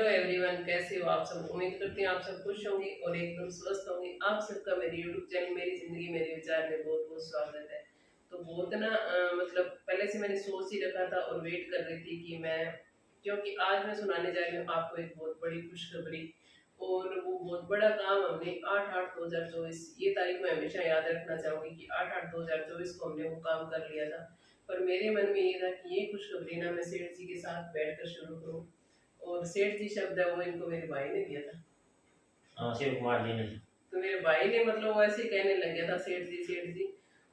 Hello everyone, कैसे हो आप सब। उम्मीद करती हूँ आप सब खुश होंगे और एकदम स्वस्थ होंगे। आप सबका मेरे यूट्यूब चैनल मेरी जिंदगी मेरे विचार में बहुत बहुत स्वागत है। तो बहुत ना मतलब पहले से मैंने सोच ही रखा था और वेट कर रही थी कि मैं, क्योंकि आज मैं सुनाने जा रही हूँ आपको एक बहुत बड़ी खुशखबरी। और वो बहुत बड़ा काम हमने 8/8/2024, ये तारीख मैं हमेशा याद रखना चाहूंगी कि 8/8/2024 को हमने वो काम कर लिया था। पर मेरे मन में ये था कि ये खुशखबरी ना मैं सेठ जी के साथ बैठकर शुरू करूँ। और सेठ जी शब्द है वो इनको मेरे भाई ने दिया था। हाँ, शिव कुमार जी ने। तो मेरे भाई ने मतलब वो ऐसे ही कहने लग गया था, सेठ जी सेठ जी।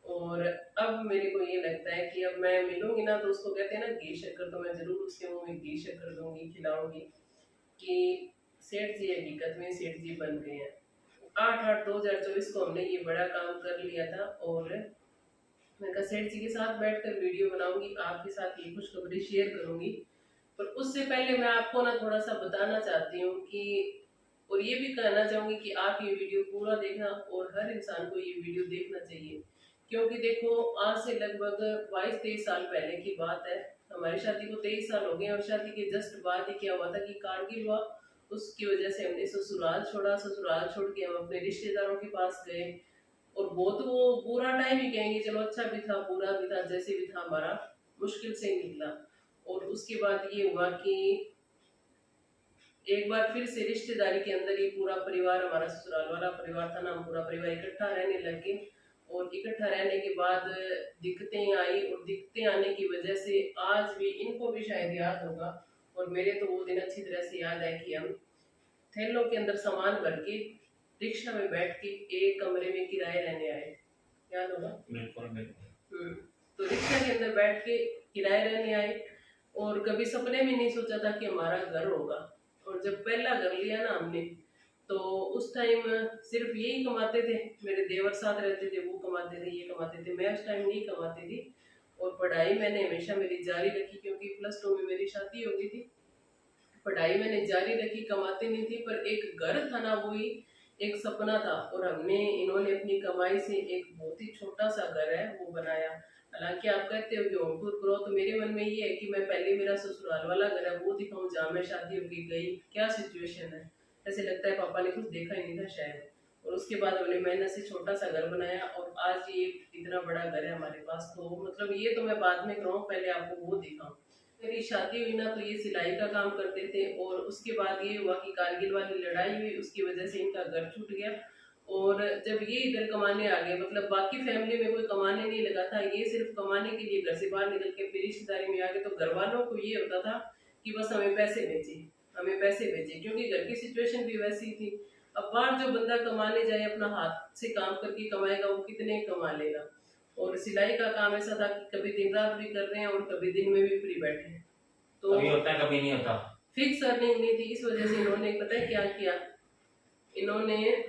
और अब मेरे को ये लगता है कि अब मैं मिलूंगी ना तो उसको कहते हैं ना घी शक्कर, तो मैं जरूर उसके मुंह में घी शक्कर दूंगी, खिलाऊंगी कि सेठ जी हकीकत में सेठ जी बन गए हैं। 8/8/2024 को हमने ये बड़ा काम कर लिया था। और मैं कहा सेठ जी के साथ बैठकर वीडियो बनाऊंगी, आपके साथ ये खुशखबरी शेयर करूंगी। पर उससे पहले मैं आपको ना थोड़ा सा बताना चाहती हूँ कि, और ये भी कहना चाहूंगी कि आप ये वीडियो पूरा देखना और हर इंसान को ये वीडियो देखना चाहिए। क्योंकि देखो, आज से लगभग 22-23 साल पहले की बात है। हमारी शादी को 23 साल हो गए और शादी के जस्ट बाद ही क्या हुआ था कि कारगिल हुआ। उसकी वजह से हमने ससुराल छोड़ा, ससुराल छोड़ के हम अपने रिश्तेदारों के पास गए। और बहुत वो बुरा टाइम ही कहेंगे, चलो अच्छा भी था बुरा भी था, जैसे भी था हमारा मुश्किल से ही निकला। और उसके बाद ये हुआ कि एक बार फिर से रिश्तेदारी के अंदर ही पूरा परिवार, हमारा ससुराल वाला परिवार था ना, हम पूरा परिवार इकट्ठा रहने लगे। और इकट्ठा रहने के बाद दिक्कतें आई, और दिक्कतें आने की वजह से आज भी इनको भी शायद याद होगा, और मेरे तो वो दिन अच्छी तरह से याद है कि हम थैलों के अंदर सामान भर के रिक्शा में बैठ के एक कमरे में किराए रहने आए। याद होगा? बिल्कुल बिल्कुल। तो रिक्शा के अंदर बैठ के किराए रहने आए। और कभी सपने में नहीं सोचा था कि हमारा घर होगा। और जब पहला घर लिया ना हमने, तो उस टाइम सिर्फ यही कमाते थे, मेरे देवर साथ रहते थे, वो कमाते थे ये कमाते थे, मैं उस टाइम नहीं कमाती थी। और पढ़ाई मैंने हमेशा मेरी जारी रखी, क्योंकि +2 में मेरी शादी हो गई थी। पढ़ाई मैंने जारी रखी, कमाती नहीं थी, पर एक घर था ना, वही एक सपना था। और हमने, इन्होंने अपनी कमाई से एक बहुत ही छोटा सा घर है वो बनाया। हालांकि आप कहते हो कि होम टूर करो, तो मेरे मन में ये है कि मैं पहले मेरा ससुराल वाला घर है वो दिखाऊं, जहाँ मैं शादी होके गई, क्या सिचुएशन है। ऐसे लगता है पापा ने कुछ देखा ही नहीं था शायद। और उसके बाद हमने मेहनत से छोटा सा घर बनाया, और आज ये इतना बड़ा घर है हमारे पास। तो मतलब ये तो मैं बाद में कहूँ, पहले आपको वो दिखाऊं। मेरी शादी हुई ना, तो ये सिलाई का काम करते थे। और उसके बाद ये हुआ कि कारगिल वाली लड़ाई हुई, उसकी वजह से इनका घर छूट गया। और जब ये इधर कमाने आ गए, मतलब बाकी फैमिली में कोई कमाने नहीं लगा था, ये सिर्फ कमाने के लिए घर से बाहर निकल के अपनी रिश्तेदारी में आ गए। तो घर वालों को ये होता था कि बस हमें पैसे भेजे, हमें पैसे भेजे, क्योंकि घर की सिचुएशन भी वैसी थी। अब बाहर जो बंदा कमाने जाए, अपना हाथ से काम करके कमाएगा, वो कितने कमा लेगा। और सिलाई का काम ऐसा था कि कभी दिन रात भी कर रहे हैं और कभी दिन में भी फ्री बैठे हैं। तो कभी होता है कभी नहीं होता। फिक्स अर्निंग नहीं थी, इस वजह से इन्होंने पता है क्या किया, इन्होंने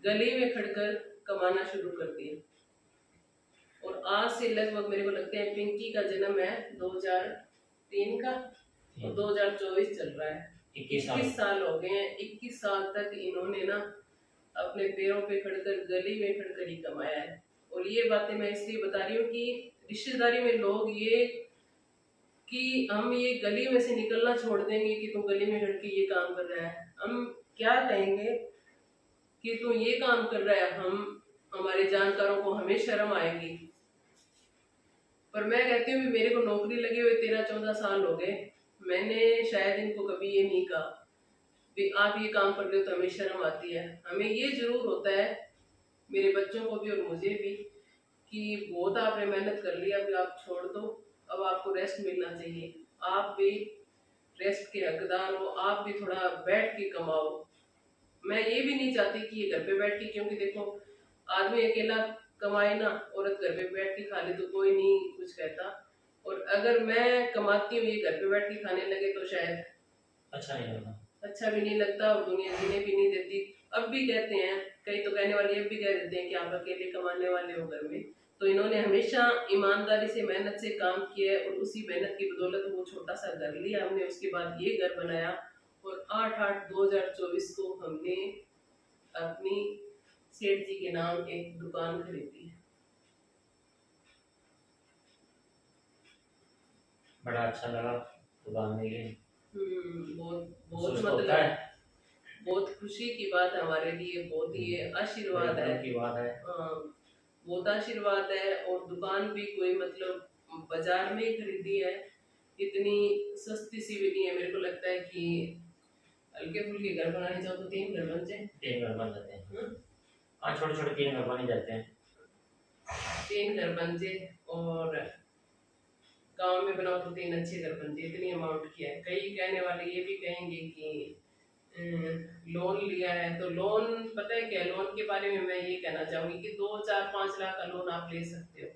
गली में खड़कर कमाना शुरू कर दिया। और आज से लगभग मेरे को लगता है, पिंकी का जन्म है 2003 का, और 2024 चल रहा है। 21 साल हो गए हैं। 21 साल तक इन्होंने ना अपने पैरों पे खड़कर, गली में खड़कर ही कमाया है। और ये बातें मैं इसलिए बता रही हूँ कि रिश्तेदारी में लोग ये, कि हम ये गली में से निकलना छोड़ देंगे कि तू गली में खड़ के ये काम कर रहा है, हम क्या कहेंगे कि तू ये काम कर रहा है, हम, हमारे जानकारों को हमें शर्म आएगी। पर मैं कहती हूँ मेरे को नौकरी लगे हुए 13-14 साल हो गए, मैंने शायद इनको कभी ये नहीं कहा कि आप ये काम कर रहे हो तो हमें शर्म आती है। हमें ये जरूर होता है, मेरे बच्चों को भी और मुझे भी, कि बहुत आपने मेहनत कर लिया, अभी आप छोड़ दो, अब आपको रेस्ट मिलना चाहिए। आप भी रेस्ट के हकदार हो, आप भी थोड़ा बैठ के कमाओ। मैं ये भी नहीं चाहती कि ये घर पे बैठ के, क्योंकि देखो आदमी अकेला कमाए ना, औरत घर पे बैठ के खा ले तो कोई नहीं कुछ कहता। और अगर मैं कमाती हूँ, ये घर पे बैठ के खाने लगे, तो शायद अच्छा नहीं होता। अच्छा भी नहीं लगता, और दुनिया जीने भी नहीं देती। अब भी कहते हैं, कई तो कहने वाले अब भी कह देते हैं कि आप अकेले कमाने वाले हो घर में। तो इन्होंने हमेशा ईमानदारी से मेहनत से काम किया है, और उसी मेहनत की बदौलत वो छोटा सा घर लिया हमने, उसके बाद ये घर बनाया। और 8/8/2024 को हमने अपनी सेठ जी के नाम एक दुकान खरीदी है। बड़ा अच्छा लगा दुकान में ये। बहुत बहुत कुछ तो होता मतलब है। बहुत खुशी की बात है हमारे लिए, बहुत ही ये आशीर्वाद बड़े है। गर्व की बात है। बहुत आशीर्वाद है। और दुकान भी कोई मतलब बाजार में ही खरीदी है, इतनी सस्ती सी भी नहीं है। मेरे को लगता है कि हल्के फुल्के घर बनाने जाओ तो 3 घर बन जाए। 3 घर बन जाते हैं। हम्म, हाँ, छोटे छोटे 3 घर बन ही जाते हैं। 3 घर बन जाए। और गांव में बनाओ तो 3 अच्छे घर बन जाए, इतनी अमाउंट की है। कई कहने वाले ये भी कहेंगे कि लोन लिया है तो लोन, पता है क्या लोन के बारे में मैं ये कहना चाहूंगी कि 2 4 5 लाख का लोन आप ले सकते हो।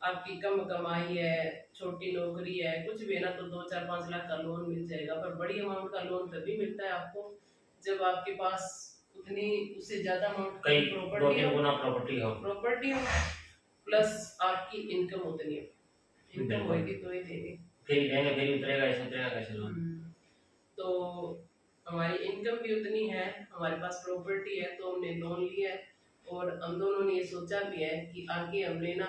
आपकी कम कमाई है, छोटी नौकरी है, कुछ भी है ना, तो 2 4 5 लाख का लोन मिल जाएगा। पर बड़ी अमाउंट का लोन तभी मिलता है आपको जब आपके पास उतनी, उससे ज्यादा अमाउंट कई की दो प्रॉपर्टी तीन हो। गुना प्रॉपर्टी हो। प्रॉपर्टी हो प्लस आपकी इनकम उतनी हो। इनकम बिल्कुल। होगी तो ही देंगे। फिर देंगे, फिर उतरेगा, ऐसे उतरेगा कैसे लोन। तो हमारी इनकम भी उतनी है, हमारे पास प्रॉपर्टी है, तो हमने लोन लिया है। और हम दोनों ने ये सोचा भी है कि आगे हमने ना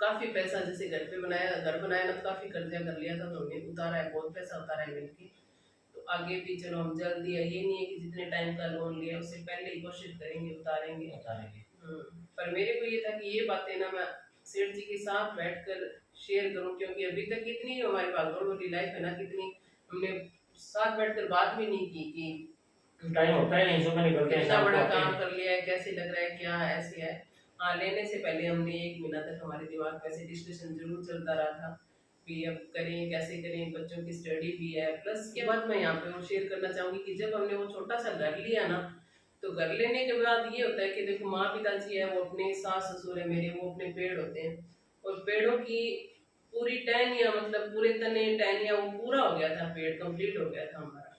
काफी पैसा, जैसे घर पे बनाया, घर बनाया ना, तो काफी कर्जा कर लिया था, तो हमने उतारा है, बहुत पैसा उतारा है मिलके। तो आगे भी चलो हम जल्दी है, ये नहीं है कि जितने टाइम का लोन लिया उससे पहले ही कोशिश करेंगे उतारेंगे। उतारेंगे। पर मेरे को ये था कि ये बातें ना मैं सेठ जी के साथ बैठकर शेयर करूं, क्योंकि अभी तक इतनी हमारी भागदौड़ वाली लाइफ है ना, कितनी हमने साथ बैठकर बात भी नहीं की कि टाइम होता है नहीं, सुबह निकलते हैं, इतना शाम को बड़ा आते काम हैं। कर लिया है, कैसे लग रहा है, क्या ऐसे है। हाँ, लेने से पहले हमने 1 महीना तक हमारे दिमाग में ऐसे डिस्कशन जरूर चलता रहा था कि अब करें कैसे करें, बच्चों की स्टडी भी है। प्लस के बाद मैं यहाँ पे वो शेयर करना चाहूंगी कि जब हमने वो छोटा सा घर लिया ना, तो घर लेने के बाद ये होता है कि देखो माँ पिताजी है, वो अपने सास ससुर है मेरे, वो अपने पेड़ होते हैं। और पेड़ों की पूरी टहनियाँ, मतलब पूरे तने टहनियाँ, वो पूरा हो गया था, पेड़ कंप्लीट हो गया था हमारा।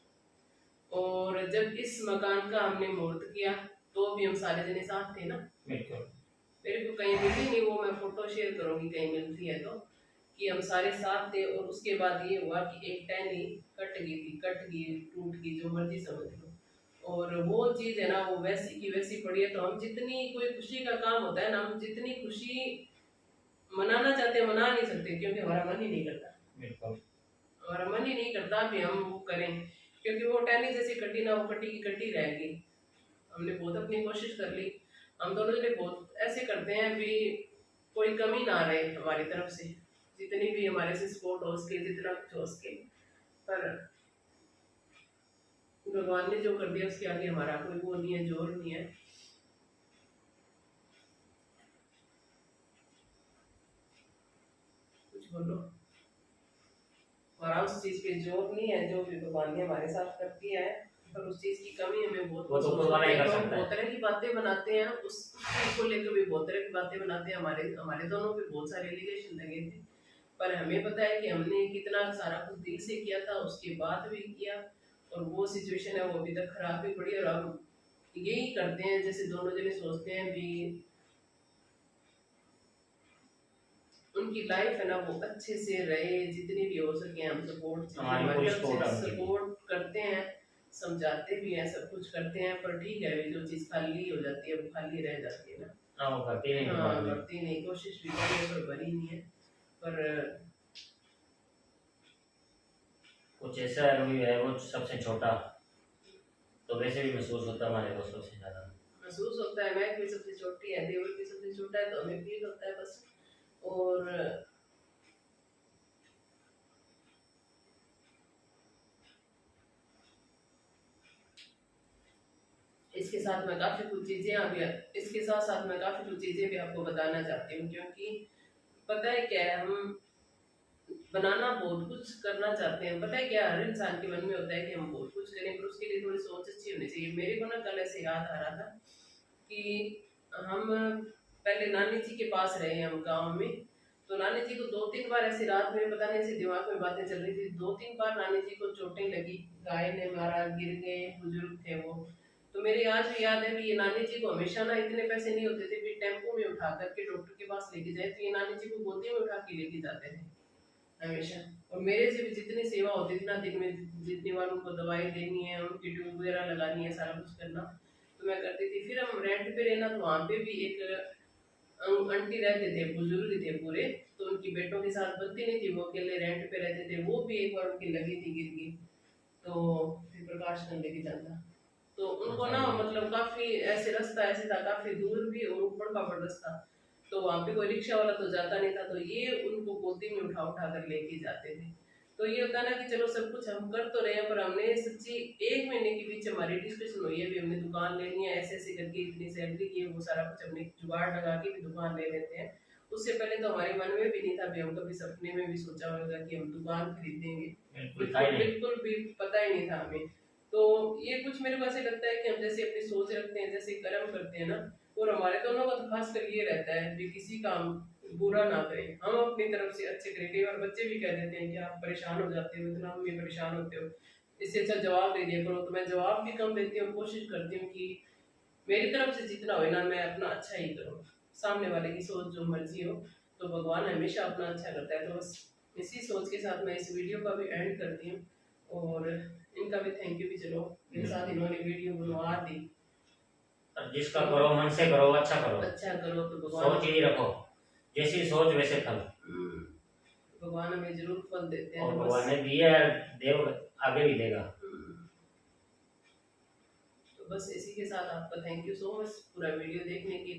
और जब इस मकान का हमने मुहूर्त किया तो भी हम सारे जने साथ थे ना। बिल्कुल। मेरे को कहीं मिली नहीं, वो मैं फोटो शेयर करूंगी कहीं मिलती है तो, कि हम सारे साथ थे। और उसके बाद ये हुआ कि एक टहनी कट गई थी, कट गई, टूट गई, जो मर्जी समझ लो। और वो चीज है ना, वो वैसी की वैसी पड़ी है। तो हम जितनी, कोई खुशी का काम होता है ना, हम जितनी खुशी मनाना चाहते हैं मना नहीं सकते, क्योंकि हमारा मन ही नहीं करता। बिल्कुल। हमारा मन ही नहीं करता भी हम वो करें, क्योंकि वो टहनी जैसी कटी ना, वो कटी की कटी रहेगी। हमने बहुत अपनी कोशिश कर ली, हम दोनों जने बहुत ऐसे करते हैं भी कोई कमी ना रहे हमारी तरफ से, जितनी भी हमारे से सपोर्ट हो सके, जितना कुछ हो सके। पर भगवान ने जो कर दिया उसके आगे हमारा कोई वो नहीं है, जोर नहीं है। कुछ बोलो। हमारा उस चीज पे जोर नहीं है, जो भी भगवान ने हमारे साथ कर दिया है। पर उस चीज की कमी हमें बहुत वो तो महसूस ऊपर वाला होती ही है, कर तो हम सकता है। बहुत तरह की बातें बनाते हैं, उस चीज को लेकर भी बहुत तरह की बातें बनाते हैं। हमारे हमारे दोनों पे बहुत सारे एलिगेशन लगे थे, पर हमें पता है कि हमने कितना सारा कुछ दिल से किया था, उसके बाद भी किया। और वो सिचुएशन है, वो अभी तक खराब ही पड़ी है। और हम यही करते हैं, जैसे दोनों जने सोचते हैं भी उनकी लाइफ है ना वो अच्छे से रहे, जितनी भी हो सके हम सपोर्ट, हमारी हमारी पूरी तरफ सपोर्ट है से उनकी। सपोर्ट करते हैं, समझाते भी हैं, सब कुछ करते हैं। पर ठीक है, जो चीज खाली हो जाती है वो खाली रह जाती है ना। हाँ, वो करती नहीं है हाँ, बाद में। बढ़ती नहीं, कोशिश भी करिए पर बनी नहीं है। पर कुछ ऐसा है वो सबसे छोटा, तो वैसे भी महसूस होता है हमारे को सबसे ज्यादा। महसूस होता है, मैं भी सबसे छोटी है, देवर भी सबसे छोटा है, तो हमें फील होता है बस। और इसके साथ मैं काफी कुछ चीजें अभी, इसके साथ साथ मैं काफी कुछ चीजें भी आपको बताना चाहती हूँ, क्योंकि पता है क्या है, हम बनाना बहुत कुछ करना चाहते हैं। पता है क्या, हर इंसान के मन में होता है कि हम बहुत कुछ करें, पर उसके लिए थोड़ी सोच अच्छी होनी चाहिए। मेरे को ना कल ऐसे याद आ रहा था कि हम पहले नानी जी के पास रहे, हम गांव में। तो नानी जी को 2 3 बार ऐसी रात में, पता नहीं, ऐसे दिमाग में बातें चल रही थी, 2 3 बार नानी जी को चोटें लगी, गाय ने मारा, गिर गए, बुजुर्ग थे वो। तो मेरे आज भी याद है भी ये नानी जी को हमेशा ना, इतने पैसे नहीं होते थे भी टेम्पो में उठा करके डॉक्टर के पास लेके जाए, तो ये नानी जी को गोदी में उठा के लेके जाते थे हमेशा। और मेरे से भी जितनी सेवा होती थी ना, दिन में जितनी बार उनको दवाई देनी है, उनकी ट्यूब वगैरह लगानी है, सारा कुछ करना, तो मैं करती थी। फिर हम रेंट पे रहना, तो वहाँ पे भी एक आंटी रहते थे, बुजुर्ग थे पूरे। तो उनकी बेटों के साथ बनती नहीं थी, वो अकेले रेंट पे रहते थे। वो भी एक बार उनकी लगी थी, गिर गई। तो फिर प्रकाश कर लेके जाता। तो उनको ना मतलब काफी ऐसे रास्ता ऐसे था, काफी दूर भी और ऊपर का बड़ा रास्ता, तो वहां पे कोई रिक्शा वाला तो जाता नहीं था, तो ये उनको गोदी में उठा उठा कर लेके जाते थे। तो ये होता ना कि चलो सब कुछ हम कर तो रहे हैं, पर हमने सच्ची 1 महीने के बीच हमारी डिस्कशन हुई है भी हमने दुकान लेनी है, ऐसे ऐसे करके इतनी सैलरी की है, वो सारा कुछ हमने जुगाड़ लगा के भी दुकान ले लेते हैं। उससे पहले तो हमारे मन में भी नहीं था भी, हम कभी सपने में भी सोचा होगा कि हम दुकान खरीदेंगे, बिल्कुल था ही नहीं। बिल्कुल भी पता ही नहीं था हमें। तो ये कुछ मेरे को ऐसे लगता है कि हम जैसे अपनी सोच रखते हैं, जैसे कर्म करते हैं ना, और हमारे दोनों का तो खास कर ये रहता है कि किसी का हम बुरा ना करें, हम अपनी तरफ से अच्छे करें। कई बार बच्चे भी कह देते हैं कि आप परेशान हो जाते हो, इतना मम्मी परेशान होते हो, इससे अच्छा जवाब दे दिया करो। तो मैं जवाब भी कम देती हूँ, कोशिश करती हूँ कि मेरी तरफ से जितना हो ना मैं अपना अच्छा ही करूँ, सामने वाले की सोच जो मर्जी हो, तो भगवान हमेशा अपना अच्छा करता है। तो बस इसी सोच के साथ मैं इस वीडियो का भी एंड करती हूँ, और इनका भी थैंक यू भी, चलो मेरे साथ इन्होंने वीडियो बनवा दी। और जिसका करो मन से करो, अच्छा करो, अच्छा करो तो सोच भगवान, ही रखो, जैसी सोच वैसे फल। भगवान हमें जरूर फल देते हैं। और तो भगवान बस ने दिया है, देव आगे भी देगा। तो बस इसी के साथ आपका थैंक यू सो मच पूरा वीडियो देखने के